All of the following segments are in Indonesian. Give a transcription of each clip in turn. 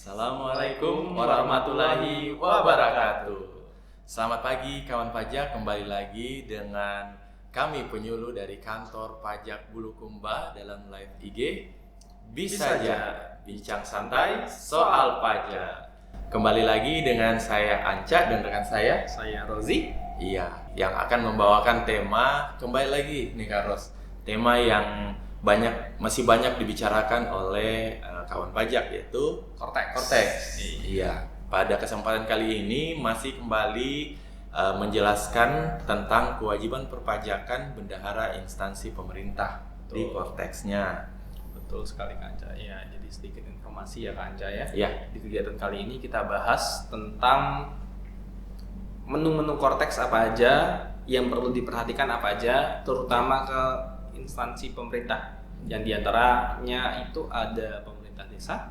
Assalamualaikum warahmatullahi wabarakatuh. Selamat pagi kawan pajak, kembali lagi dengan kami penyuluh dari kantor pajak Bulukumba dalam live IG Bisa aja bincang santai soal pajak. Kembali lagi dengan saya Anca dan rekan saya Rozi. Iya, yang akan membawakan tema kembali lagi nih Kak Ros. Tema yang masih banyak dibicarakan oleh kawan pajak, yaitu Kortex. Iya. Pada kesempatan kali ini masih kembali menjelaskan tentang kewajiban perpajakan bendahara instansi pemerintah di Kortex-nya. Betul sekali Kak Anca. Ya, jadi sedikit informasi ya Kak Anca ya. Iya. Di kegiatan kali ini kita bahas tentang menu-menu Kortex apa aja, yang perlu diperhatikan apa aja, terutama ke instansi pemerintah. Yang diantaranya itu ada pemerintah desa,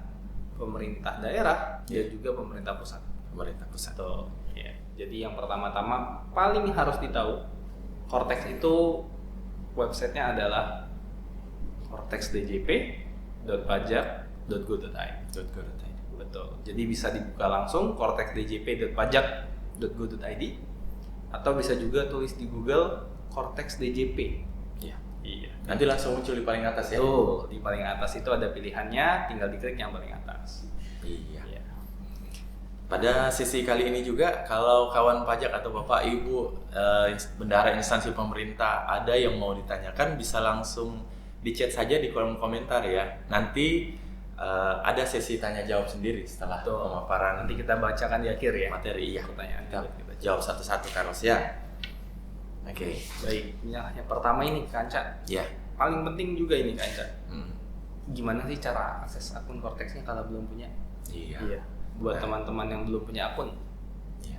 pemerintah daerah, dan juga pemerintah pusat. Pemerintah pusat. Betul. Ya. Jadi yang pertama-tama paling harus ditahu, Kortex itu websitenya adalah kortexdjp.pajak.go.id. Betul. Jadi bisa dibuka langsung kortexdjp.pajak.go.id atau bisa juga tulis di Google Kortex DJP. Iya. Nanti langsung muncul di paling atas ya. Tuh, di paling atas itu ada pilihannya, tinggal diklik yang paling atas. Iya. Pada sesi kali ini juga, kalau kawan pajak atau Bapak Ibu bendahara instansi pemerintah ada yang mau ditanyakan, bisa langsung di chat saja di kolom komentar ya. Nanti ada sesi tanya jawab sendiri setelah pemaparan. Nanti kita bacakan di akhir ya materi. Iya. Pertanyaan Kita jawab satu-satu Karos ya. Oke. Baik. Yang pertama ini Kanca. Ya. Paling penting juga ini Kanca. Gimana sih cara akses akun Kortexnya kalau belum punya? Iya. Buat teman-teman yang belum punya akun. Iya.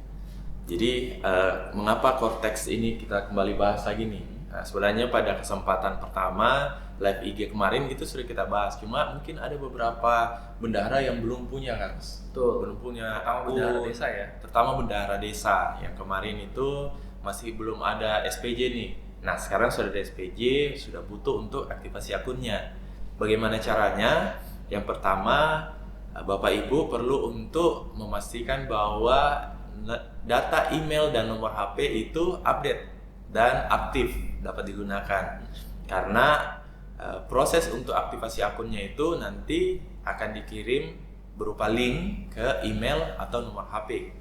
Jadi mengapa Kortex ini kita kembali bahas lagi nih? Nah, sebenarnya pada kesempatan pertama live IG kemarin itu sudah kita bahas. Cuma mungkin ada beberapa bendahara yang belum punya kan? Belum punya akun. Bendahara desa ya. Terutama bendahara desa yang kemarin itu masih belum ada SPJ nih. Nah, sekarang sudah ada SPJ, sudah butuh untuk aktivasi akunnya. Bagaimana caranya? Yang pertama, Bapak Ibu perlu untuk memastikan bahwa data email dan nomor HP itu update dan aktif dapat digunakan. Karena proses untuk aktivasi akunnya itu nanti akan dikirim berupa link ke email atau nomor HP.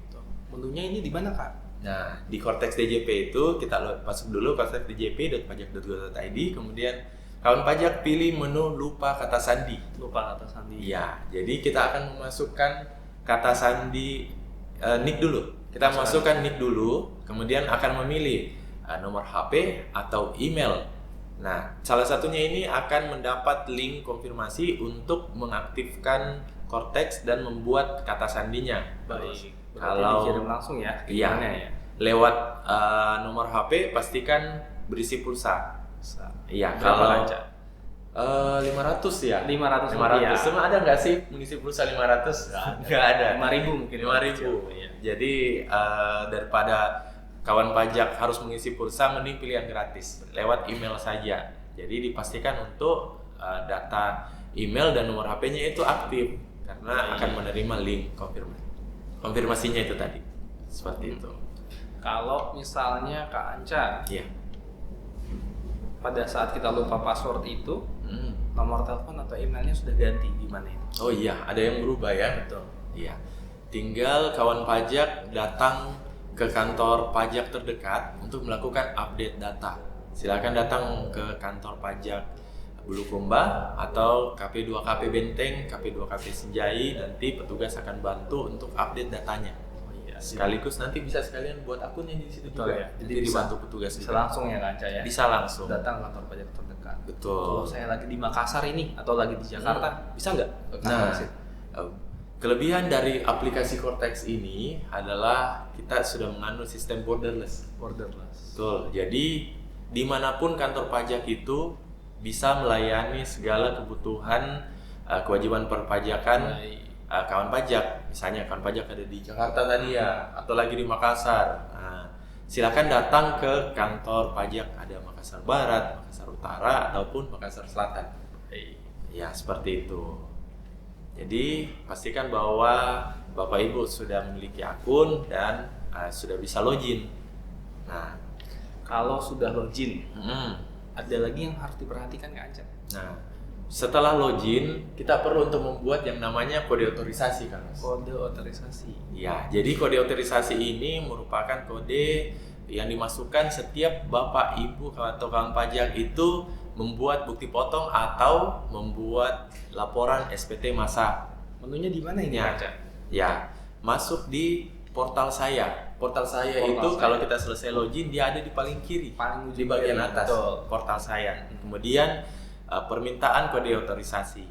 Menunya ini di mana Kak? Nah, di Kortex DJP itu kita masuk dulu kortexdjp.pajak.go.id, kemudian kawan pajak pilih menu lupa kata sandi. Iya, jadi kita akan memasukkan kata sandi nick dulu. Kita masukkan nick dulu, kemudian akan memilih nomor HP atau email. Nah, salah satunya ini akan mendapat link konfirmasi untuk mengaktifkan Kortex dan membuat kata sandinya. Baik. Kalau dikirim langsung ya? Iya. Lewat nomor HP pastikan berisi pulsa. Iya. Kalau 500 ya. 500. Cuma ada nggak sih mengisi pulsa 500? Nggak ada. 5.000 mungkin. 5.000. Iya. Jadi daripada kawan pajak harus mengisi pulsa, mending pilih yang gratis lewat email saja. Jadi dipastikan untuk data email dan nomor HP-nya itu aktif karena akan menerima link konfirmasinya itu tadi. Seperti itu. Kalau misalnya Kak Anca, Iya. pada saat kita lupa password itu, nomor telepon atau emailnya sudah ganti, gimana itu? Oh iya, ada yang berubah ya. Betul. Iya. Tinggal kawan pajak datang ke kantor pajak terdekat untuk melakukan update data. Silakan datang ke kantor pajak Bulukumba atau KP2KP Benteng, KP2KP Senjai, nanti petugas akan bantu untuk update datanya. Sekaligus nanti bisa sekalian buat akunnya di situ juga. Ya. Jadi dibantu petugas bisa juga. langsung ya Kanca ya. Bisa langsung. Datang ke kantor pajak terdekat. Betul. Kalau saya lagi di Makassar ini atau lagi di Jakarta, bisa nggak? Nah, kelebihan dari aplikasi Kortex ini adalah kita sudah mengandung sistem borderless. Betul. Jadi dimanapun kantor pajak itu bisa melayani segala kebutuhan kewajiban perpajakan kawan pajak. Misalnya kawan pajak ada di Jakarta tadi ya, atau lagi di Makassar. Nah, silakan datang ke kantor pajak, ada Makassar Barat, Makassar Utara, ataupun Makassar Selatan. Ya, seperti itu. Jadi pastikan bahwa Bapak Ibu sudah memiliki akun dan sudah bisa login. Nah, Kalau sudah login, mm, ada lagi yang harus diperhatikan nggak Anca? nah setelah login kita perlu untuk membuat yang namanya kode otorisasi kan Mas? Kode otorisasi. Ya, jadi kode otorisasi ini merupakan kode yang dimasukkan setiap Bapak Ibu atau kawan pajak itu membuat bukti potong atau membuat laporan SPT masa. Menunya di mana ini Ya. Anca? Ya, masuk di portal saya. Portal saya Portal itu saya. kalau kita selesai login dia ada di paling kiri, Paling di bagian kiri, atas betul. portal saya. Kemudian permintaan kode otorisasi.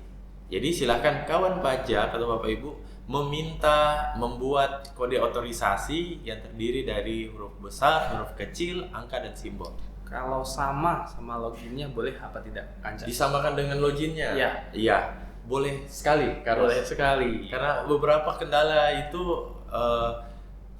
Jadi silakan kawan pajak atau Bapak Ibu meminta membuat kode otorisasi yang terdiri dari huruf besar, huruf kecil, angka dan simbol. Kalau sama loginnya boleh apa tidak Anca? Disamakan dengan loginnya? Iya. Iya, boleh sekali. Boleh sekali. Karena beberapa kendala itu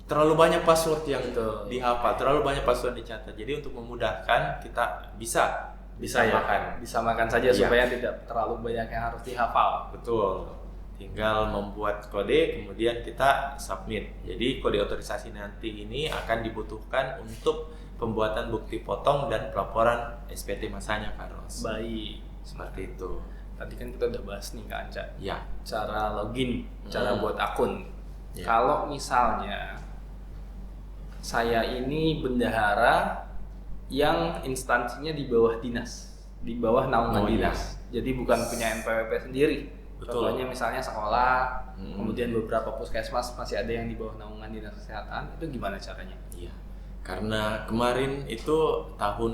terlalu banyak password yang Betul. dihafal, terlalu banyak password dicatat. Jadi untuk memudahkan kita bisa Bisa ya, disamakan. disamakan saja Iya. supaya tidak terlalu banyak yang harus dihafal. Betul. Tinggal membuat kode kemudian kita submit. Jadi kode otorisasi nanti ini akan dibutuhkan untuk pembuatan bukti potong dan pelaporan SPT masanya Carlos. Baik. Seperti itu. Tadi kan kita udah bahas nih Kak Anca, Ya. cara login, cara buat akun. Ya. Kalau misalnya saya ini bendahara yang instansinya di bawah dinas, di bawah naungan Oh, iya. dinas. Jadi bukan punya NPWP sendiri. Betul. Contohnya misalnya sekolah, Hmm. kemudian beberapa puskesmas masih ada yang di bawah naungan dinas kesehatan. Itu gimana caranya? Iya. Karena kemarin itu tahun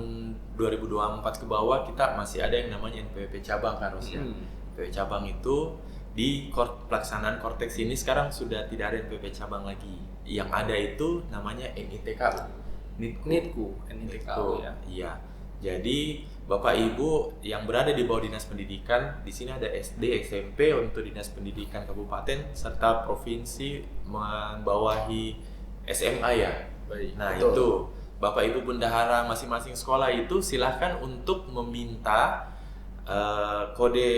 2024 ke bawah kita masih ada yang namanya NPWP cabang harusnya. NPWP cabang itu di pelaksanaan Kortex ini sekarang sudah tidak ada NPWP cabang lagi. Yang ada itu namanya NITKU. NITKU ya. Iya. Jadi Bapak Ibu yang berada di bawah Dinas Pendidikan, di sini ada SD, SMP untuk Dinas Pendidikan Kabupaten serta provinsi membawahi SMA ya. Baik. Nah, betul. itu Bapak Ibu bendahara masing-masing sekolah itu silahkan untuk meminta kode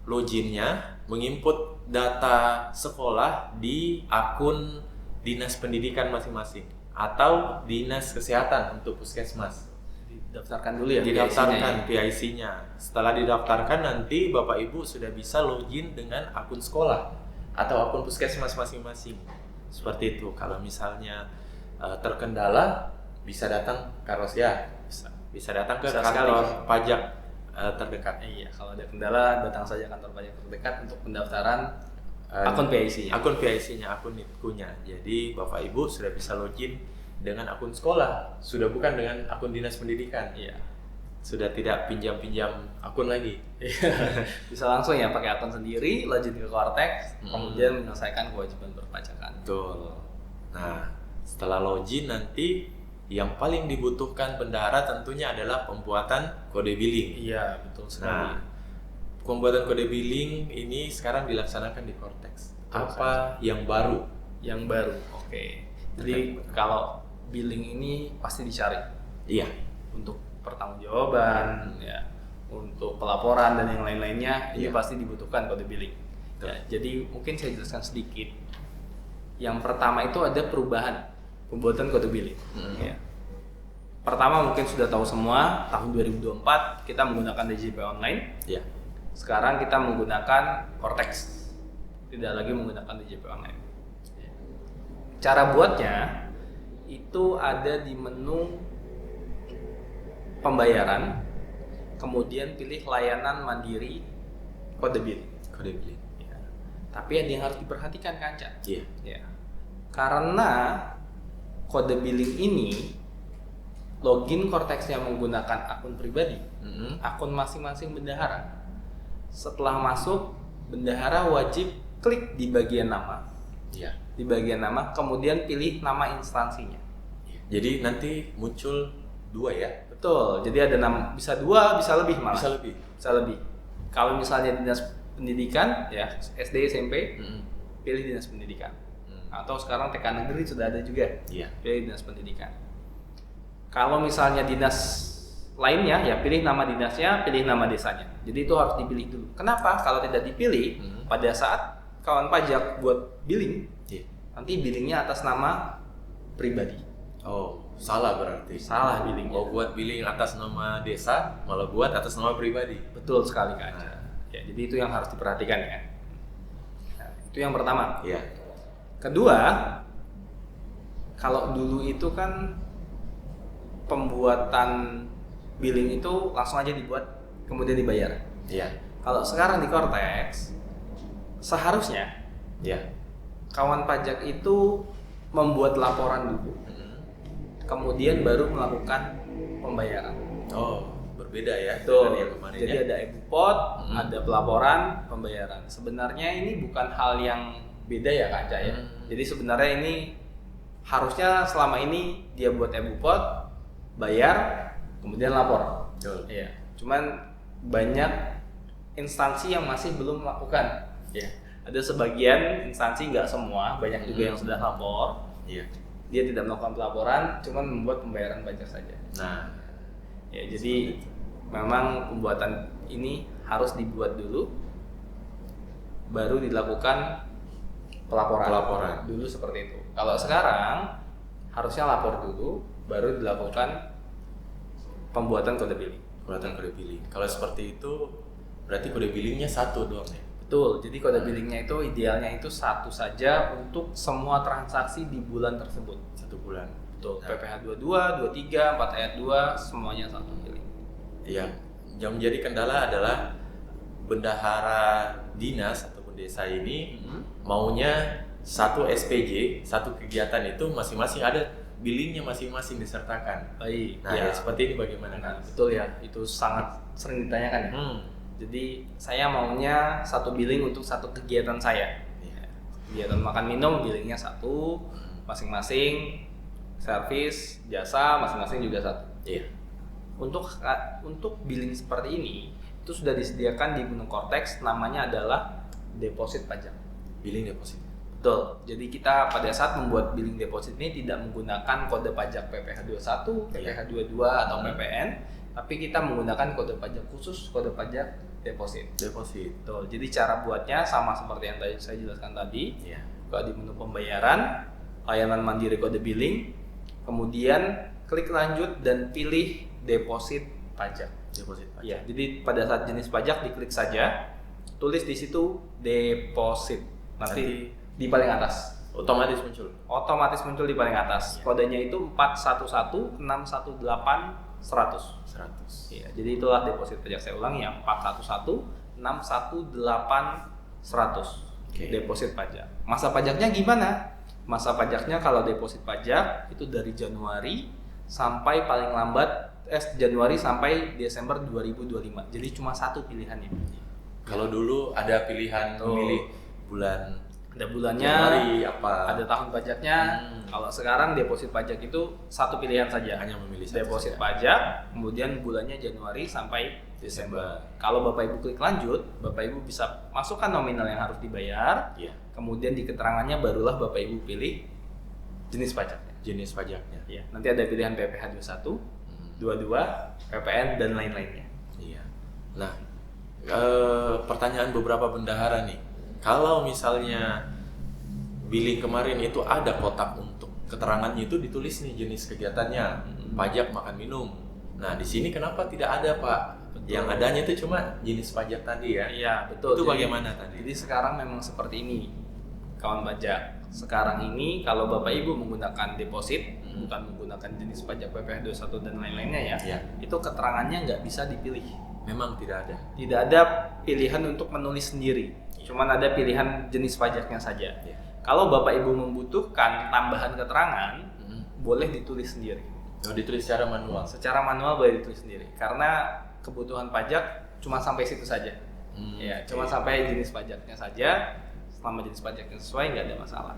loginnya, menginput data sekolah di akun Dinas Pendidikan masing-masing atau Dinas Kesehatan untuk puskesmas. Didaftarkan dulu ya. Didaftarkan PIC-nya ya? PIC-nya. Setelah didaftarkan nanti Bapak Ibu sudah bisa login dengan akun sekolah atau akun puskesmas masing-masing. Seperti itu. Kalau misalnya terkendala bisa datang Carlos ya. Bisa datang ke Bisa kantor sekali. pajak terdekat. Iya, kalau ada kendala datang saja kantor pajak terdekat untuk pendaftaran akun PIC-nya. Akun PIC-nya, akun NITKU-nya. Jadi Bapak Ibu sudah bisa login dengan akun sekolah, sudah bukan dengan akun Dinas Pendidikan. Iya. Sudah tidak pinjam-pinjam akun lagi. Bisa langsung ya pakai akun sendiri, login ke Kortex, Hmm. kemudian menyelesaikan kewajiban perpajakan. Betul. Nah, setelah login nanti yang paling dibutuhkan bendahara tentunya adalah pembuatan kode billing. Iya, betul sekali. Nah, pembuatan kode billing ini sekarang dilaksanakan di Kortex. Apa yang baru? Yang baru, oke. Jadi kalau billing ini pasti dicari Iya. untuk pertanggungjawaban, ya, untuk pelaporan dan yang lain-lainnya, ini Iya. pasti dibutuhkan kode billing. Betul. Ya, jadi mungkin saya jelaskan sedikit. Yang pertama itu ada perubahan pembuatan kode billing. Mm. Ya. Pertama mungkin sudah tahu semua, tahun 2024 kita menggunakan DJP online. Iya. Sekarang kita menggunakan Kortex, tidak lagi menggunakan DJP online. Cara buatnya itu ada di menu pembayaran, kemudian pilih layanan mandiri kode billing. Kode billing. Ya. Tapi ada yang harus diperhatikan Kanca. Iya. Ya. Karena kode billing ini login Kortex-nya menggunakan akun pribadi, Mm-mm. akun masing-masing bendahara. Setelah masuk, bendahara wajib klik di bagian nama. Iya. Di bagian nama, kemudian pilih nama instansinya. Jadi nanti muncul 2 ya? Betul. Jadi ada nama, bisa 2, bisa lebih malah. Bisa lebih. Bisa lebih. Kalau misalnya dinas pendidikan, ya SD, SMP, Mm-mm. pilih dinas pendidikan. Mm. Atau sekarang TK negeri sudah ada juga. Iya. Pilih dinas pendidikan. Kalau misalnya dinas lainnya ya pilih nama dinasnya, pilih nama desanya. Jadi itu harus dipilih dulu. Kenapa? Kalau tidak dipilih, pada saat kawan pajak buat billing, nanti billingnya atas nama pribadi. Oh, salah berarti. Salah billingnya. Oh, buat billing atas nama desa, malah buat atas nama pribadi. Betul sekali Kak Aca. Ya, jadi itu yang harus diperhatikan ya. Nah, itu yang pertama. Iya. Kedua, kalau dulu itu kan pembuatan billing itu langsung aja dibuat kemudian dibayar. Iya. Kalau sekarang di Cortex seharusnya kawan pajak itu membuat laporan dulu, kemudian baru melakukan pembayaran. Oh, berbeda ya Betul. dengan yang kemarin. Jadi ya? ada e-Bupot, ada pelaporan, pembayaran. Sebenarnya ini bukan hal yang beda ya Kak Aca ya. Jadi sebenarnya ini harusnya selama ini dia buat e-Bupot, bayar, kemudian lapor. Betul. Iya. Cuman banyak instansi yang masih belum melakukan. Iya. Ada sebagian instansi, nggak semua, banyak juga yang sudah lapor. Iya. Dia tidak melakukan pelaporan, cuman membuat pembayaran pajak saja. Nah, Ya, jadi memang pembuatan ini harus dibuat dulu, baru dilakukan pelaporan. Dulu seperti itu. Kalau sekarang harusnya lapor dulu, baru dilakukan pembuatan kode billing. kelihatan kode billing. Kalau seperti itu, berarti kode billingnya satu doang ya? Betul. Jadi kode billingnya itu idealnya itu satu saja untuk semua transaksi di bulan tersebut. 1 bulan. Betul. Nah. PPh 22, 23, 4 ayat 2 semuanya satu billing. Yang menjadi kendala adalah bendahara dinas ataupun desa ini maunya satu SPJ, satu kegiatan itu masing-masing ada billingnya masing-masing disertakan. Baik. Nah, ya seperti ini bagaimana? Nah, betul ya. Itu sangat sering ditanyakan ya. Jadi saya maunya satu billing untuk satu kegiatan saya. Kegiatan makan minum billingnya satu, masing-masing servis jasa masing-masing juga satu. Iya. Untuk billing seperti ini itu sudah disediakan di Gunung Cortex, namanya adalah deposit pajak. Billing deposit. Betul. Jadi kita pada saat membuat billing deposit ini tidak menggunakan kode pajak PPh 21, PPh 22 atau PPN, tapi kita menggunakan kode pajak khusus, kode pajak deposit. Betul. Jadi cara buatnya sama seperti yang tadi saya jelaskan tadi. Iya. Kalau di menu pembayaran, layanan mandiri kode billing, kemudian klik lanjut dan pilih deposit pajak. Deposit pajak. Ya, jadi pada saat jenis pajak diklik saja, tulis di situ deposit. Nanti di paling atas. Otomatis muncul. Otomatis muncul di paling atas. Kodenya itu 411618 100. 100. Iya, jadi itulah deposit pajak. Saya ulangi ya, 411618 100. Oke. Deposit pajak. Masa pajaknya gimana? Masa pajaknya kalau deposit pajak itu dari Januari sampai paling lambat Januari sampai Desember 2025. Jadi cuma satu pilihannya. Kalau dulu ada pilihan memilih bulan Ada bulannya, Januari apa? ada tahun pajaknya. Kalau sekarang deposit pajak itu satu pilihan saja. Hanya memilih satu Deposit saja. pajak, kemudian bulannya Januari sampai Desember. Kalau Bapak Ibu klik lanjut, Bapak Ibu bisa masukkan nominal yang harus dibayar. Iya. Kemudian di keterangannya barulah Bapak Ibu pilih jenis pajaknya. Jenis pajaknya. Ya, nanti ada pilihan PPh 21, 22, PPN dan lain-lainnya. Iya. Nah, pertanyaan beberapa bendahara nih. Kalau misalnya billing kemarin itu ada kotak untuk keterangannya itu ditulis nih jenis kegiatannya, pajak makan minum. Nah, di sini kenapa tidak ada, Pak? Betul. Yang adanya itu cuma jenis pajak tadi ya. Iya, betul. Itu Jadi- bagaimana tadi? Jadi sekarang memang seperti ini, kawan pajak. Sekarang ini kalau Bapak Ibu menggunakan deposit, bukan menggunakan jenis pajak PPh 21 dan lain-lainnya ya, Ya. itu keterangannya nggak bisa dipilih. Memang tidak ada. Tidak ada pilihan untuk menulis sendiri, cuman ada pilihan jenis pajaknya saja. Ya. Kalau Bapak Ibu membutuhkan tambahan keterangan, boleh ditulis sendiri. Oh, ditulis secara manual. Secara manual boleh ditulis sendiri, karena kebutuhan pajak cuma sampai situ saja. Ya, cuma sampai jenis pajaknya saja. Selama jenis pajaknya sesuai, nggak ada masalah.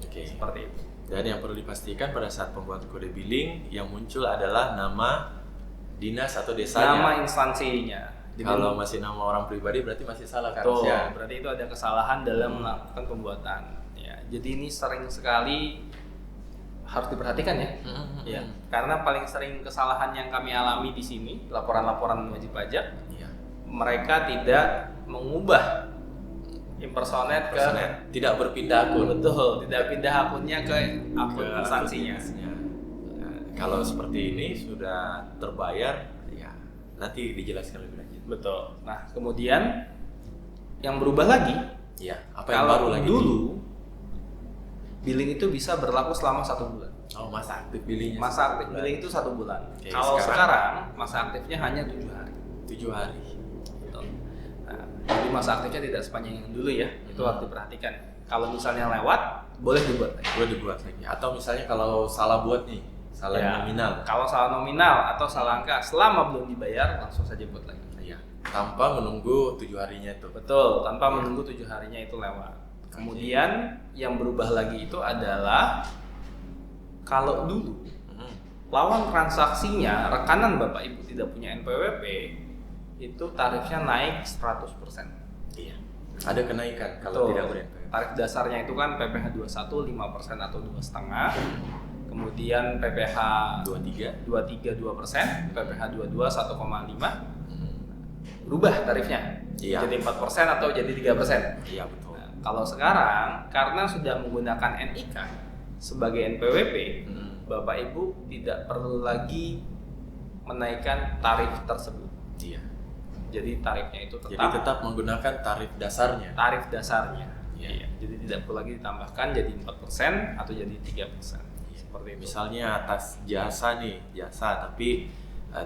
Oke. Seperti itu. Dan yang perlu dipastikan pada saat pembuatan kode billing yang muncul adalah nama dinas atau desanya. Nama instansinya. Jadi, Kalau masih nama orang pribadi berarti masih salah kan? betul, Ya. berarti itu ada kesalahan dalam melakukan pembuatan. Ya, jadi ini sering sekali harus diperhatikan ya. Ya, karena paling sering kesalahan yang kami alami di sini laporan-laporan wajib pajak, Iya. mereka tidak mengubah impersonate ke tidak berpindah akun. betul, tidak pindah akunnya ke akun Ke instansinya. Nah, kalau seperti ini sudah terbayar, ya nanti dijelaskan lebih lanjut. Betul. Nah, kemudian yang berubah lagi, Iya. Apa yang kalau baru lagi? dulu billing itu bisa berlaku selama 1 bulan. Oh, masa aktif billingnya. Masa aktif billing itu 1 bulan. Oke, Kalau sekarang? sekarang masa aktifnya hanya 7 hari. 7 hari. Betul. Nah, jadi masa aktifnya tidak sepanjang yang dulu ya. Itu harus diperhatikan. Kalau misalnya lewat, boleh dibuat lagi. Boleh dibuat lagi. Atau misalnya kalau salah buat nih, salah Ya, nominal. Kalau salah nominal atau salah angka selama belum dibayar, langsung saja buat lagi. Iya. Tanpa menunggu 7 harinya itu. Betul, tanpa menunggu 7 harinya itu lewat. Kemudian yang berubah lagi itu adalah kalau dulu lawan transaksinya rekanan Bapak Ibu tidak punya NPWP, itu tarifnya naik 100%. Iya. Ada kenaikan Betul. kalau tidak ber-NPWP. Tarif dasarnya itu kan PPh 21 5% atau 2,5. Kemudian PPh 23. 23 2%, PPh 22 1,5. Berubah tarifnya. Iya. Jadi 4% atau jadi 3%. Iya, betul. Nah, kalau sekarang karena sudah menggunakan NIK sebagai NPWP, Bapak Ibu tidak perlu lagi menaikkan tarif tersebut. Iya. Jadi tarifnya itu Jadi tetap tetap menggunakan tarif dasarnya. tarif dasarnya. Iya. Jadi tidak perlu lagi ditambahkan jadi 4% atau jadi 3%. Seperti itu. Misalnya atas jasa nih, jasa tapi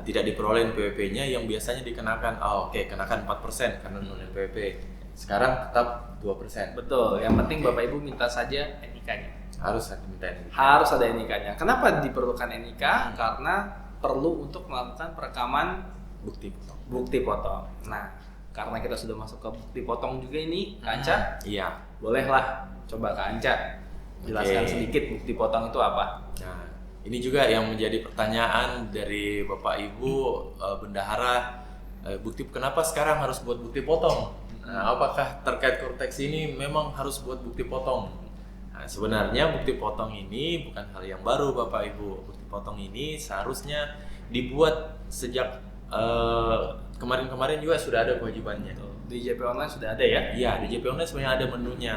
tidak diperoleh NPWP-nya yang biasanya dikenakan, kenakan 4% karena non NPWP. Sekarang tetap 2%. Betul. Yang penting Bapak Ibu minta saja NIK-nya. Harus ada minta NPWP. Harus ada NIK-nya. Kenapa diperlukan NIK? Karena perlu untuk melakukan perekaman Bukti potong. bukti potong. Nah, karena kita sudah masuk ke bukti potong juga ini, Kak Anca, Iya. bolehlah coba Kak Anca jelaskan Oke. sedikit bukti potong itu apa? Nah, ini juga yang menjadi pertanyaan dari Bapak Ibu bendahara, bukti kenapa sekarang harus buat bukti potong? Nah, apakah terkait konteks ini memang harus buat bukti potong? Nah, sebenarnya bukti potong ini bukan hal yang baru Bapak Ibu. Bukti potong ini seharusnya dibuat sejak kemarin-kemarin juga sudah ada kewajibannya. Di JP Online sudah ada ya? Iya, di JP Online sebenarnya ada menunya.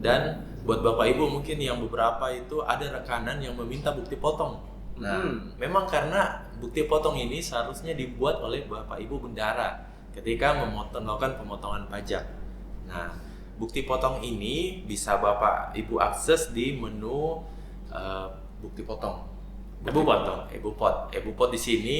Dan buat Bapak Ibu mungkin yang beberapa itu ada rekanan yang meminta bukti potong. Nah, memang karena bukti potong ini seharusnya dibuat oleh Bapak Ibu bendahara ketika melakukan pemotongan pajak. Nah, bukti potong ini bisa Bapak Ibu akses di menu bukti potong. E-Bupot di sini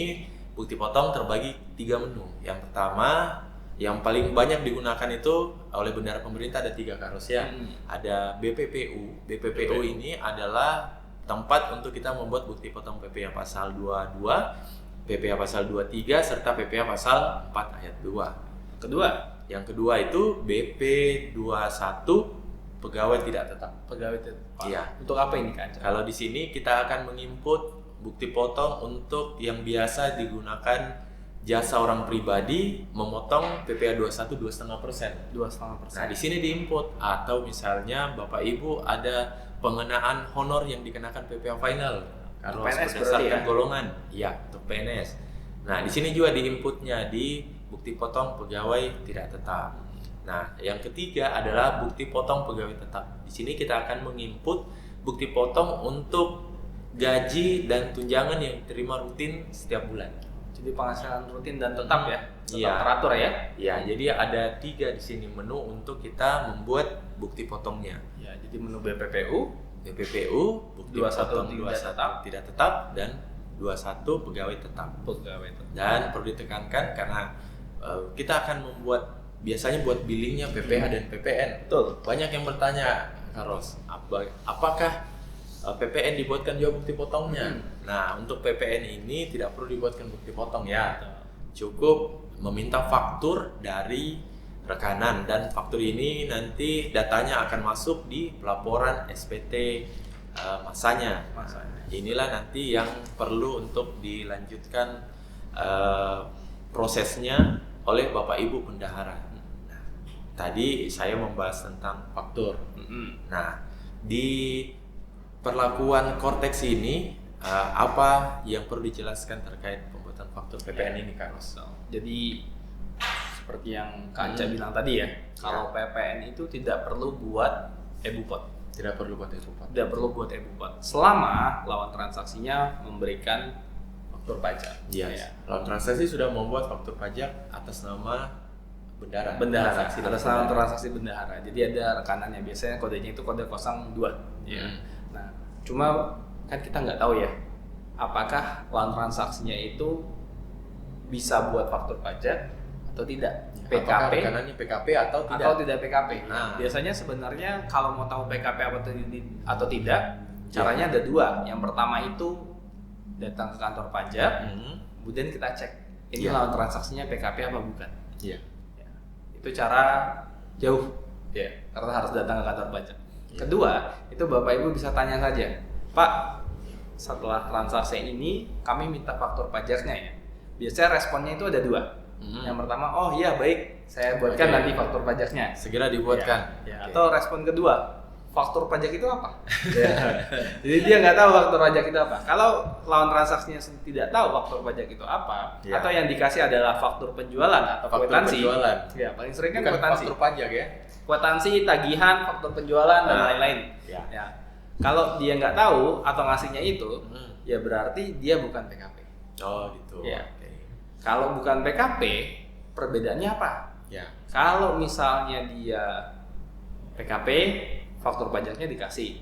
bukti potong terbagi 3 menu. Yang pertama, yang paling banyak digunakan itu oleh bendahara pemerintah ada 3 Karos ya. Ada BPPU. BPPU ini adalah tempat untuk kita membuat bukti potong PPh pasal 22, PPh pasal 23 serta PPh pasal 4 ayat 2. Yang kedua itu BP21 pegawai tidak tetap. Pegawai tetap. Iya. Untuk apa ini Kak Anca? Kalau di sini kita akan menginput bukti potong untuk yang biasa digunakan jasa orang pribadi memotong PPh 21 2,5%. 2,5%. Nah, di sini diinput atau misalnya Bapak Ibu ada pengenaan honor yang dikenakan PPh final kalau PNS berdasarkan berarti ya? golongan. Iya, untuk PNS. Nah, di sini juga diinputnya di bukti potong pegawai tidak tetap. Nah, yang ketiga adalah bukti potong pegawai tetap. Di sini kita akan menginput bukti potong untuk gaji dan tunjangan yang diterima rutin setiap bulan. Jadi penghasilan rutin dan tetap ya? Tetap Iya. teratur ya? Ya, jadi ada 3 di sini menu untuk kita membuat bukti potongnya. Ya, jadi menu BPPU, BPPU, bukti 21 potong tidak 21 tetap. tidak tetap dan 21 pegawai tetap. pegawai tetap. Dan perlu ditekankan karena kita akan membuat biasanya buat billingnya PPh dan PPN. Betul. Banyak yang bertanya, Karos, apakah PPN dibuatkan juga bukti potongnya? Nah, untuk PPN ini tidak perlu dibuatkan bukti potong ya. Cukup meminta faktur dari rekanan dan faktur ini nanti datanya akan masuk di pelaporan SPT masanya. Inilah nanti yang perlu untuk dilanjutkan prosesnya oleh Bapak Ibu bendahara. Nah, tadi saya membahas tentang faktur. Nah, di perlakuan Cortex ini apa yang perlu dijelaskan terkait pembuatan faktur PPN ini, Kak Ros? Jadi seperti yang Kak Anca bilang tadi ya, kalau PPN itu tidak perlu buat e-bupot. Tidak perlu buat e-bupot. Tidak perlu buat e-bupot. Selama lawan transaksinya memberikan faktur pajak. Yes. Lawan transaksi sudah membuat faktur pajak atas nama bendahara. Transaksi atas nama transaksi bendahara. Jadi ada rekanannya. Biasanya kodenya itu kode 02. Ya. Nah, cuma kan kita nggak tahu ya, apakah lawan transaksinya itu bisa buat faktur pajak atau tidak. Apakah PKP rekanannya PKP atau tidak? PKP. Nah. Biasanya sebenarnya kalau mau tahu PKP atau tidak, caranya ada dua. Yang pertama itu datang ke kantor pajak, kemudian kita cek ini lawan transaksinya PKP apa bukan. Iya. Ya. Itu cara jauh, ya, karena harus datang ke kantor pajak. Kedua, itu Bapak Ibu bisa tanya saja, Pak, setelah transaksi ini kami minta faktur pajaknya ya. Biasanya responnya itu ada dua. Yang pertama, oh iya baik, saya buatkan nanti faktur pajaknya. Segera dibuatkan. Ya. Atau respon kedua, faktur pajak itu apa? Jadi dia nggak tahu faktur pajak itu apa. Kalau lawan transaksinya tidak tahu faktur pajak itu apa, atau yang dikasih adalah faktur penjualan atau faktur kwitansi. Penjualan. Ya, paling sering kan bukan kwitansi. Faktur pajak ya. Kwitansi, tagihan, faktur penjualan dan lain-lain. Ya. Kalau dia nggak tahu atau ngasihnya itu, ya berarti dia bukan PKP. Oh gitu. Ya. Kalau bukan PKP, perbedaannya apa? Ya. Kalau misalnya dia PKP, faktur pajaknya dikasih.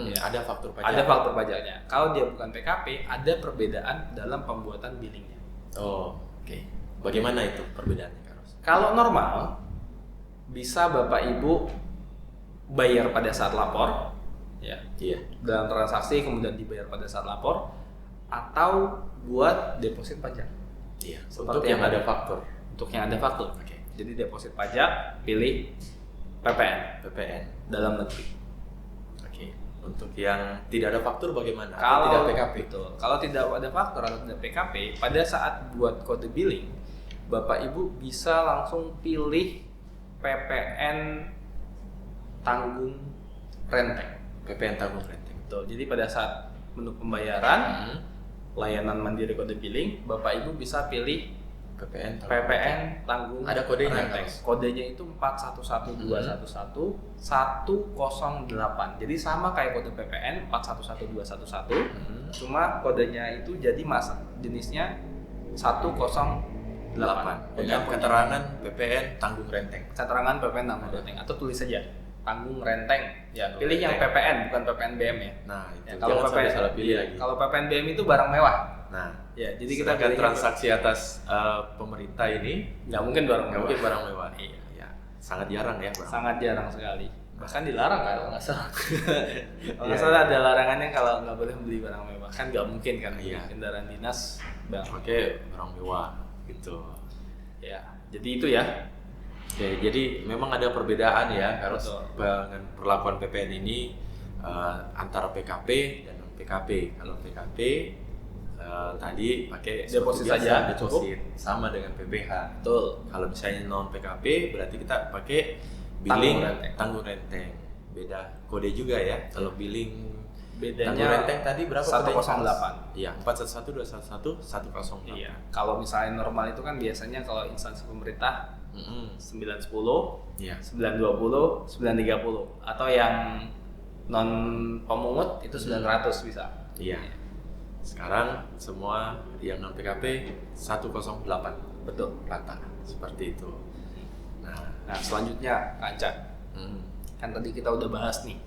Ya. Ada faktur pajak. Ada faktur pajaknya. Kalau dia bukan PKP, ada perbedaan dalam pembuatan billingnya. Oh, oke. Bagaimana itu perbedaannya, Kak Ros? Kalau normal, bisa Bapak Ibu bayar pada saat lapor, ya. Iya. Dalam transaksi kemudian dibayar pada saat lapor, atau buat deposit pajak. Iya. Seperti Untuk yang ada faktur. Untuk yang ada faktur. Oke. Jadi deposit pajak, pilih PPN PPN. dalam negeri. Oke. Untuk yang tidak ada faktur bagaimana? Atau Kalau tidak PKP. Betul. Kalau tidak ada faktur atau tidak PKP, pada saat buat kode billing, Bapak Ibu bisa langsung pilih PPN tanggung renteng. PPN tanggung renteng. Betul. Jadi pada saat menu pembayaran, layanan mandiri kode billing, Bapak Ibu bisa pilih PPN tanggung ada kodenya renteng. Kodenya itu 411211 108. Jadi sama kayak kode PPN 411211. Cuma kodenya itu jadi jenisnya 108. Dengan keterangan PPN tanggung renteng. Keterangan PPN tanggung renteng atau tulis saja tanggung renteng. Ya, Tanggung pilih yang renteng. PPN bukan PPN BM ya. Nah, itu Ya, kalau jangan sampai PPN salah pilih lagi. Kalau PPN BM itu barang mewah. Nah, Ya, jadi kita sedangkan pilihnya transaksi atas pemerintah ini nggak mungkin barang nggak mewah. mungkin barang mewah. Iya, ya. Sangat jarang ya, Bang. Sangat jarang sekali. Bahkan dilarang kalau nggak salah. Kalau nggak Iya. salah ada larangannya kalau nggak boleh membeli barang mewah. Kan nggak mungkin kan beli Iya. kendaraan dinas bang. Oke, barang mewah gitu. Ya, jadi itu ya. Oke, jadi memang ada perbedaan ya harus Betul. dengan perlakuan PPN ini antara PKP dan non PKP. Kalau PKP tadi pakai Deposit seperti biasa, saja, deposit sama dengan PPH. Betul. Kalau misalnya non PKP berarti kita pakai billing Tanggung renteng. tanggung renteng. Beda kode juga ya. Kalau billing Bedanya tanggung renteng tadi berapa? 108. Iya, 411211 108. Iya. Kalau misalnya normal itu kan biasanya kalau instansi pemerintah 910, Iya. 920, 930 atau yang non pemungut itu 900 bisa. Iya. Sekarang semua yang non PKP 108 Betul. rata seperti itu. Nah, selanjutnya Kak Anca. Hmm, Kan tadi kita udah bahas nih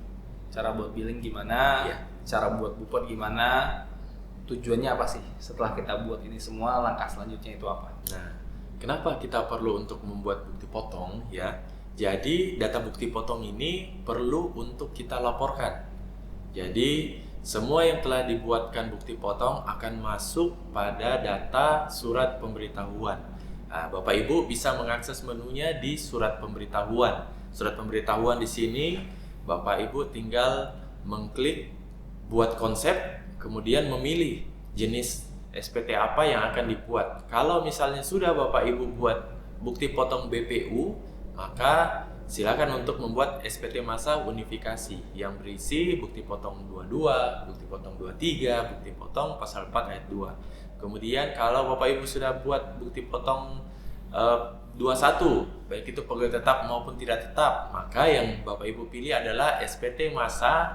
cara buat billing gimana, Iya. cara buat bupot gimana, tujuannya apa sih setelah kita buat ini semua, langkah selanjutnya itu apa? Nah, kenapa kita perlu untuk membuat bukti potong ya? Jadi data bukti potong ini perlu untuk kita laporkan. Jadi semua yang telah dibuatkan bukti potong akan masuk pada data surat pemberitahuan. Nah, Bapak Ibu bisa mengakses menunya di surat pemberitahuan. Surat pemberitahuan di sini Bapak Ibu tinggal mengklik buat konsep, kemudian memilih jenis SPT apa yang akan dibuat. Kalau misalnya sudah Bapak Ibu buat bukti potong BPU, maka silakan untuk membuat SPT masa unifikasi yang berisi bukti potong 22, bukti potong 23, bukti potong pasal 4 ayat 2. Kemudian kalau Bapak Ibu sudah buat bukti potong 21, baik itu pegawai tetap maupun tidak tetap, maka yang Bapak Ibu pilih adalah SPT masa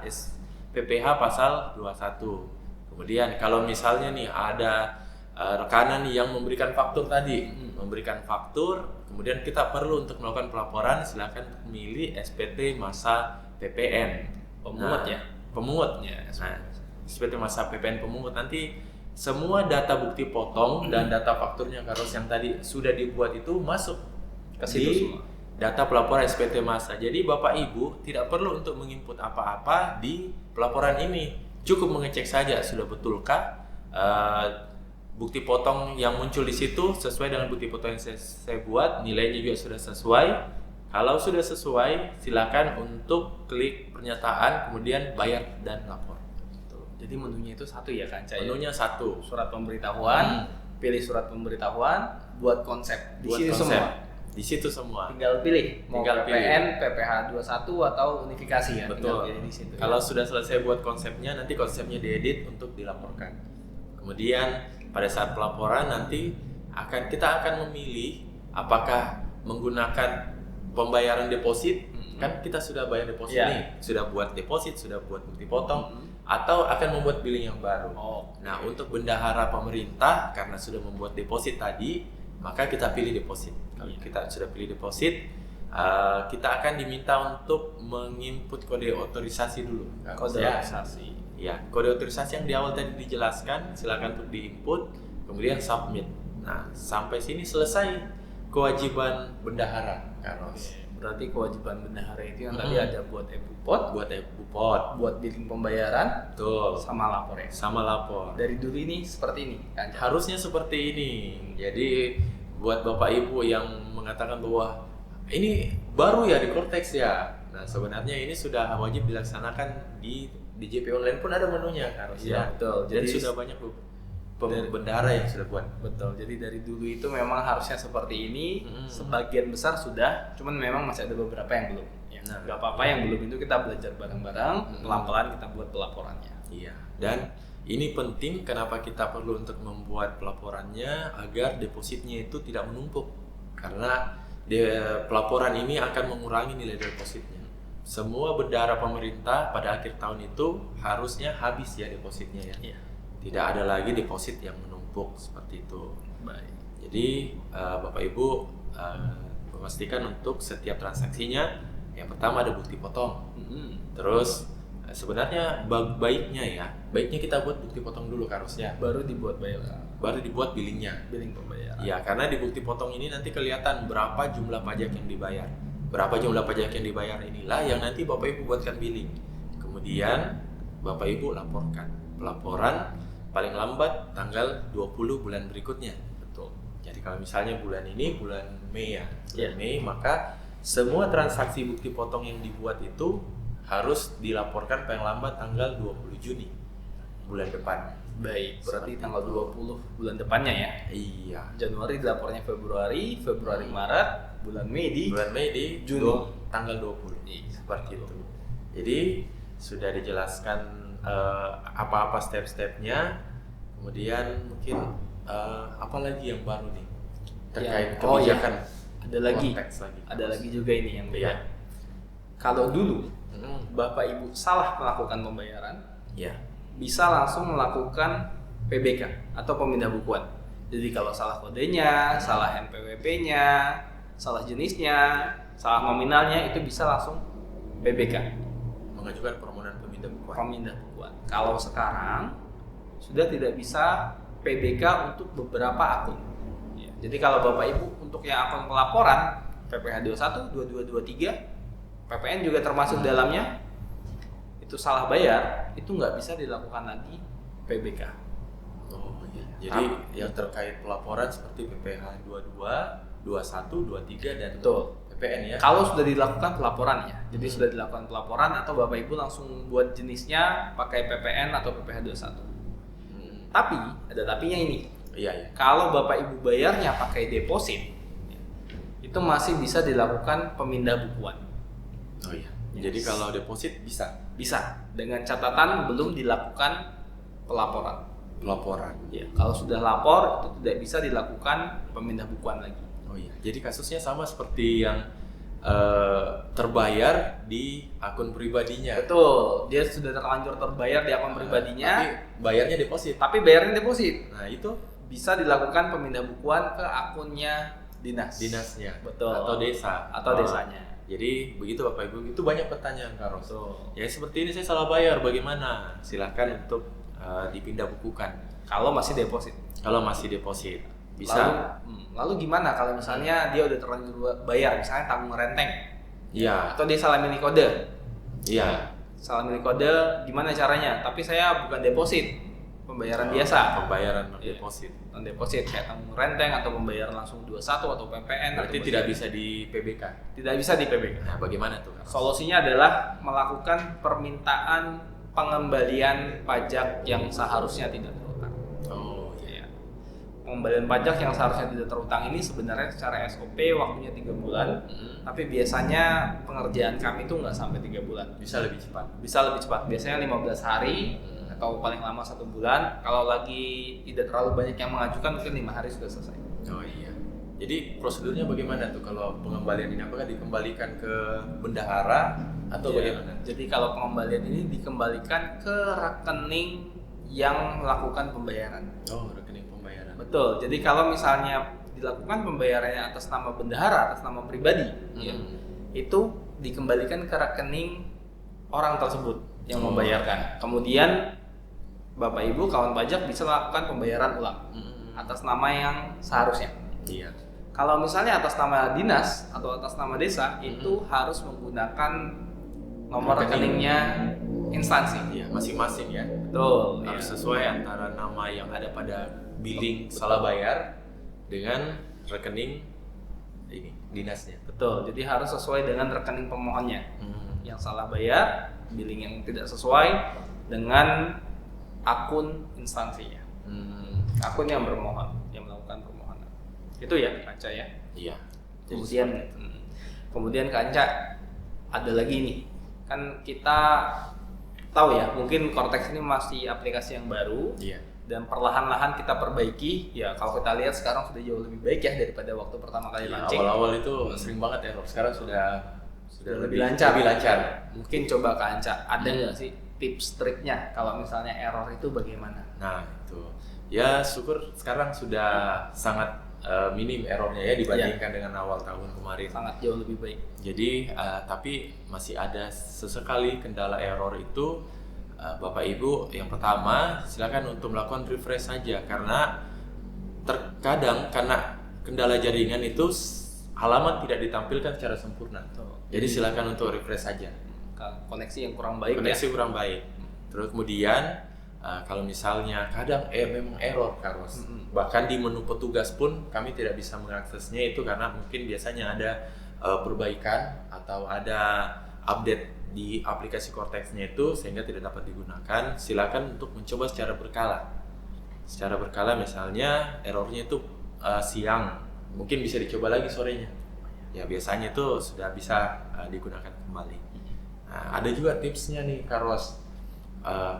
PPH pasal 21. Kemudian kalau misalnya nih ada rekanan yang memberikan faktur tadi, memberikan faktur, kemudian kita perlu untuk melakukan pelaporan, silakan memilih SPT masa PPN Pemungut ya. Pemungut. Nah, SPT masa PPN pemungut nanti semua data bukti potong dan data fakturnya Karos yang tadi sudah dibuat itu masuk Ke situ di semua. data pelaporan SPT masa. Jadi Bapak Ibu tidak perlu untuk menginput apa-apa di pelaporan ini. Cukup mengecek saja sudah betulkah bukti potong yang muncul di situ sesuai dengan bukti potong yang saya buat, nilainya juga sudah sesuai. Kalau sudah sesuai, silakan untuk klik pernyataan, kemudian bayar dan lapor. Jadi menunya itu satu ya Kanca ya? Menunya satu. Surat pemberitahuan, pilih surat pemberitahuan, buat konsep di Buat situ konsep. semua. Di situ semua. Tinggal pilih mau Tinggal PPN, PPH 21 atau unifikasi ya. Tinggal Betul. pilih di situ. Kalau sudah selesai buat konsepnya, nanti konsepnya diedit untuk dilaporkan. Kemudian pada saat pelaporan nanti kita akan memilih apakah menggunakan pembayaran deposit, kan kita sudah bayar deposit nih, sudah buat deposit, sudah buat bukti potong, atau akan membuat billing yang baru. Nah, untuk bendahara pemerintah karena sudah membuat deposit tadi, maka kita pilih deposit. Kalau kita sudah pilih deposit, kita akan diminta untuk menginput kode otorisasi dulu. Kode otorisasi. Ya, kode otorisasi yang di awal tadi dijelaskan, silakan untuk diinput, kemudian submit. Nah, sampai sini selesai kewajiban bendahara, Karos. Berarti kewajiban bendahara itu yang tadi ada buat e-bupot, Buat e-bupot, buat billing pembayaran, betul, sama lapor ya. sama lapor. Dari dulu ini seperti ini kan? Harusnya seperti ini. Jadi buat Bapak Ibu yang mengatakan bahwa ini baru ya di Cortex ya. Nah, sebenarnya ini sudah wajib dilaksanakan di JP Online pun ada menunya, Karos Iya, betul. Dan Jadi sudah banyak bendahara yang sudah buat. Betul. Jadi dari dulu itu memang harusnya seperti ini. Sebagian besar sudah, cuman memang masih ada beberapa yang belum. Ya, nggak apa-apa yang belum itu kita belajar bareng-bareng, pelan-pelan kita buat pelaporannya. Iya. Dan ini penting kenapa kita perlu untuk membuat pelaporannya agar depositnya itu tidak menumpuk. Karena pelaporan ini akan mengurangi nilai depositnya. Semua bendahara pemerintah pada akhir tahun itu harusnya habis ya depositnya ya. Iya. Tidak ada lagi deposit yang menumpuk seperti itu. Baik. Jadi Bapak Ibu memastikan untuk setiap transaksinya yang pertama ada bukti potong. Terus sebenarnya baiknya kita buat bukti potong dulu harusnya. Baru dibuat bayaran. Baru dibuat billingnya. Billing pembayaran. Ya, karena di bukti potong ini nanti kelihatan berapa jumlah pajak yang dibayar. Berapa jumlah pajak yang dibayar inilah yang nanti Bapak Ibu buatkan billing. Kemudian Bapak Ibu laporkan. Pelaporan paling lambat tanggal 20 bulan berikutnya. Betul. Jadi kalau misalnya bulan ini bulan Mei ya. Iya. Mei, maka semua transaksi bukti potong yang dibuat itu harus dilaporkan paling lambat tanggal 20 Juni bulan depan. Baik, berarti Seperti tanggal itu. 20 bulan depannya ya. Iya. Januari dilapornya Februari, Maret, bulan Mei di Bulan Mei di Juni. tanggal 20. Iya, Seperti itu. Jadi sudah dijelaskan apa-apa step-stepnya. Kemudian mungkin apa lagi yang baru nih terkait kebijakan. Ada lagi. konteks lagi. Ada lagi juga ini yang beda. Iya. Kalau dulu Bapak Ibu salah melakukan pembayaran, Ya. bisa langsung melakukan PBK atau pemindah bukuan. Jadi kalau salah kodenya, salah NPWP-nya, salah jenisnya, salah nominalnya itu bisa langsung PBK, Mengajukan permohonan pemindah bukuan. pemindah bukuan. Kalau sekarang sudah tidak bisa PBK untuk beberapa akun. Ya, jadi kalau Bapak Ibu untuk yang akun pelaporan PPH 21, 22, 23, PPN juga termasuk dalamnya, itu salah bayar, itu nggak bisa dilakukan lagi PBK. Oh iya. Jadi yang terkait pelaporan seperti PPH 22, 21, 23 dan Betul. PPN ya. Kalau sudah dilakukan pelaporan ya, jadi sudah dilakukan pelaporan atau Bapak Ibu langsung buat jenisnya pakai PPN atau PPH 21. Tapi ada tapinya ini. Iya ya. Kalau Bapak Ibu bayarnya pakai deposit, itu masih bisa dilakukan pemindah bukuan. Oh iya. Yes. Jadi kalau deposit bisa Bisa, dengan catatan belum dilakukan pelaporan. pelaporan. Ya, kalau sudah lapor itu tidak bisa dilakukan pemindah bukuan lagi. Oh iya. Jadi kasusnya sama seperti yang terbayar di akun pribadinya. Betul, dia sudah terlanjur terbayar di akun pribadinya, Tapi bayarnya deposit. tapi bayarnya deposit. Nah, itu Bisa dilakukan pemindah bukuan ke akunnya dinasnya. Betul. Atau desa. Atau Oh. desanya. Jadi begitu Bapak Ibu, itu banyak pertanyaan Kak Ros. Betul. Ya seperti ini saya salah bayar, bagaimana? Silahkan untuk dipindah bukukan. Kalau masih deposit. Kalau masih deposit bisa. Lalu gimana kalau misalnya dia udah terlanjur bayar, misalnya tanggung renteng, Iya, atau dia salah milih kode? iya. Salah milih kode, gimana caranya? Tapi saya bukan deposit, pembayaran biasa. Pembayaran Iya. deposit. Non deposit kayak tanggung renteng atau pembayaran langsung 21 atau PPN. Berarti atau tidak bagian- bisa di PBK. tidak bisa di PBK. Nah, bagaimana tuh Kak Ros? Solusinya adalah melakukan permintaan pengembalian pajak yang seharusnya tidak terutang. Oh iya. Ya. Pengembalian pajak yang seharusnya tidak terutang ini sebenarnya secara SOP waktunya 3 bulan, tapi biasanya pengerjaan kami itu nggak sampai 3 bulan. Bisa lebih cepat. Bisa lebih cepat, biasanya 15 hari atau paling lama 1 bulan. Kalau lagi tidak terlalu banyak yang mengajukan mungkin 5 hari sudah selesai. Oh iya. Jadi prosedurnya bagaimana tuh kalau pengembalian ini, apakah dikembalikan ke bendahara atau Ya, bagaimana? jadi kalau pengembalian ini dikembalikan ke rekening yang melakukan pembayaran. Oh, rekening pembayaran. Betul. Jadi kalau misalnya dilakukan pembayarannya atas nama bendahara, atas nama pribadi, ya, itu dikembalikan ke rekening orang tersebut yang membayarkan. Kemudian Bapak Ibu kawan pajak bisa melakukan pembayaran ulang atas nama yang seharusnya. Iya. Kalau misalnya atas nama dinas atau atas nama desa, itu harus menggunakan nomor Rekening. rekeningnya instansi. Iya, masing-masing ya. Betul. Harus ya. sesuai antara nama yang ada pada billing salah bayar dengan rekening ini dinasnya. Betul. Jadi harus sesuai dengan rekening pemohonnya. Yang salah bayar, billing yang tidak sesuai dengan akun instansinya. Akun yang bermohon, yang melakukan permohonan. Itu ya, Kanca ya. Iya. Jadi Kemudian kemudian Kanca ada lagi nih. Kan kita tahu ya, mungkin Cortex ini masih aplikasi yang baru iya. dan perlahan-lahan kita perbaiki. Ya, kalau kita lihat sekarang sudah jauh lebih baik ya daripada waktu pertama kali Iya, launching. awal-awal itu sering banget error. Sekarang sudah Lebih lancar. Lebih lancar. Mungkin coba Kanca, ada nggak sih tips triknya kalau misalnya error itu bagaimana? Nah, itu. Ya, syukur sekarang sudah sangat minim errornya ya dibandingkan dengan awal tahun kemarin. Sangat jauh lebih baik. Jadi, tapi masih ada sesekali kendala error itu. Bapak Ibu, yang pertama silakan untuk melakukan refresh saja karena terkadang karena kendala jaringan itu halaman tidak ditampilkan secara sempurna. Jadi silakan untuk refresh saja. Koneksi yang kurang baik Koneksi ya. kurang baik. Terus kemudian kalau misalnya kadang memang error Karos. Bahkan di menu petugas pun kami tidak bisa mengaksesnya itu karena mungkin biasanya ada perbaikan atau ada update di aplikasi Cortex-nya itu sehingga tidak dapat digunakan. Silakan untuk mencoba secara berkala. Secara berkala misalnya errornya itu siang, mungkin bisa dicoba lagi sorenya. Ya biasanya itu sudah bisa digunakan kembali. Nah, ada juga tipsnya nih Karos.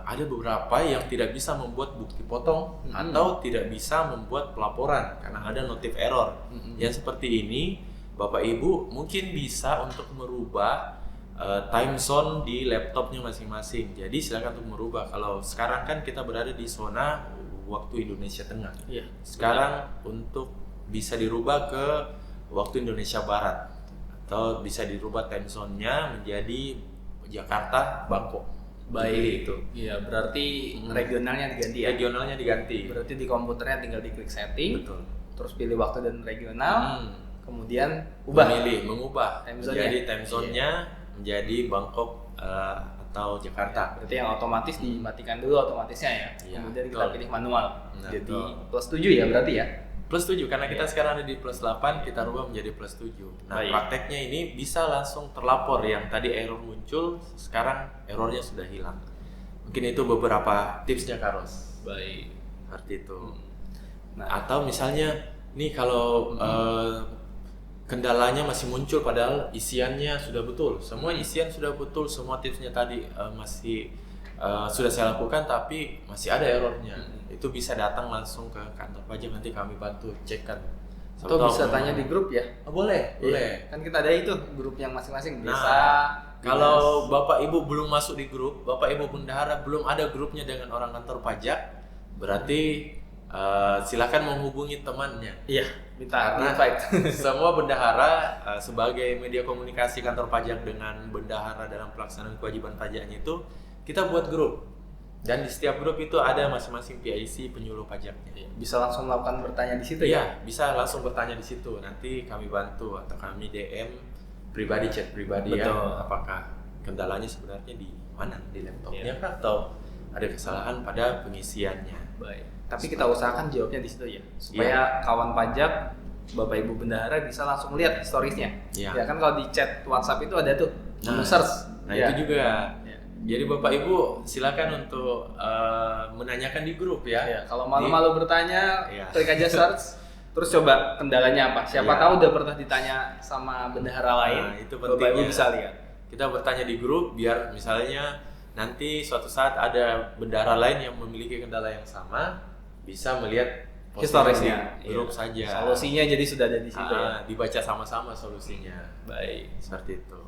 Ada beberapa yang tidak bisa membuat bukti potong atau tidak bisa membuat pelaporan karena ada notif error. Yang seperti ini Bapak Ibu mungkin bisa untuk merubah time zone di laptopnya masing-masing. Jadi silakan untuk merubah. Kalau sekarang kan kita berada di zona waktu Indonesia Tengah. Iya. Sekarang untuk bisa dirubah ke waktu Indonesia Barat atau bisa dirubah time zone-nya menjadi Jakarta, Bangkok. Baik itu. Iya, berarti regionalnya diganti ya. Regionalnya diganti. Berarti di komputernya tinggal diklik setting, Betul. terus pilih waktu dan regional, kemudian ubah. Mengubah Time menjadi zone-nya. time zone-nya menjadi Bangkok atau Jakarta. Berarti yang otomatis dimatikan dulu otomatisnya ya. Iya, Kemudian kita betul. pilih manual. Nah, Jadi betul. plus 7 ya berarti ya. Plus 7 karena kita sekarang ada di plus 8, kita rubah menjadi plus 7. Nah, Baik. prakteknya ini bisa langsung terlapor yang tadi error muncul, sekarang errornya sudah hilang. Mungkin itu beberapa tipsnya Karos. Baik. Seperti itu. Nah, Atau misalnya nih kalau kendalanya masih muncul padahal isiannya sudah betul. Semua isian sudah betul, semua tipsnya tadi masih sudah saya lakukan tapi masih ada errornya. Itu bisa datang langsung ke kantor pajak, nanti kami bantu cekkan. Atau bisa tanya di grup ya? Oh, boleh, boleh. Kan kita ada itu grup yang masing-masing Nah, desa. kalau Bapak Ibu belum masuk di grup, Bapak Ibu bendahara belum ada grupnya dengan orang kantor pajak, berarti silakan menghubungi temannya. Iya, minta Karena invite. semua bendahara sebagai media komunikasi kantor pajak dengan bendahara dalam pelaksanaan kewajiban pajaknya itu kita buat grup. Dan di setiap grup itu ada masing-masing PIC penyuluh pajaknya. Bisa langsung melakukan bertanya di situ Iya, ya? bisa langsung bertanya di situ. Nanti kami bantu atau kami DM pribadi, chat pribadi. Betul. Ya. Apakah kendalanya sebenarnya di mana, di laptopnya kah, atau ada kesalahan pada pengisiannya. Baik. Tapi kita usahakan jawabnya di situ ya, supaya kawan pajak, Bapak Ibu bendahara bisa langsung lihat storiesnya. Iya. Ya kan kalau di chat WhatsApp itu ada tuh menu search. Nah Ya. itu juga. Ya. Jadi Bapak Ibu silakan untuk menanyakan di grup ya. Ya, kalau malu-malu bertanya, Iya. klik aja search. Terus coba kendalanya apa? Siapa Iya. tahu udah pernah ditanya sama bendahara lain. Nah, itu Bapak Ibu pentingnya. bisa lihat. Kita bertanya di grup biar misalnya nanti suatu saat ada bendahara lain yang memiliki kendala yang sama bisa melihat Historisnya, di grup iya. saja. Solusinya jadi sudah ada di situ ya. Dibaca sama-sama solusinya. Baik. Seperti itu.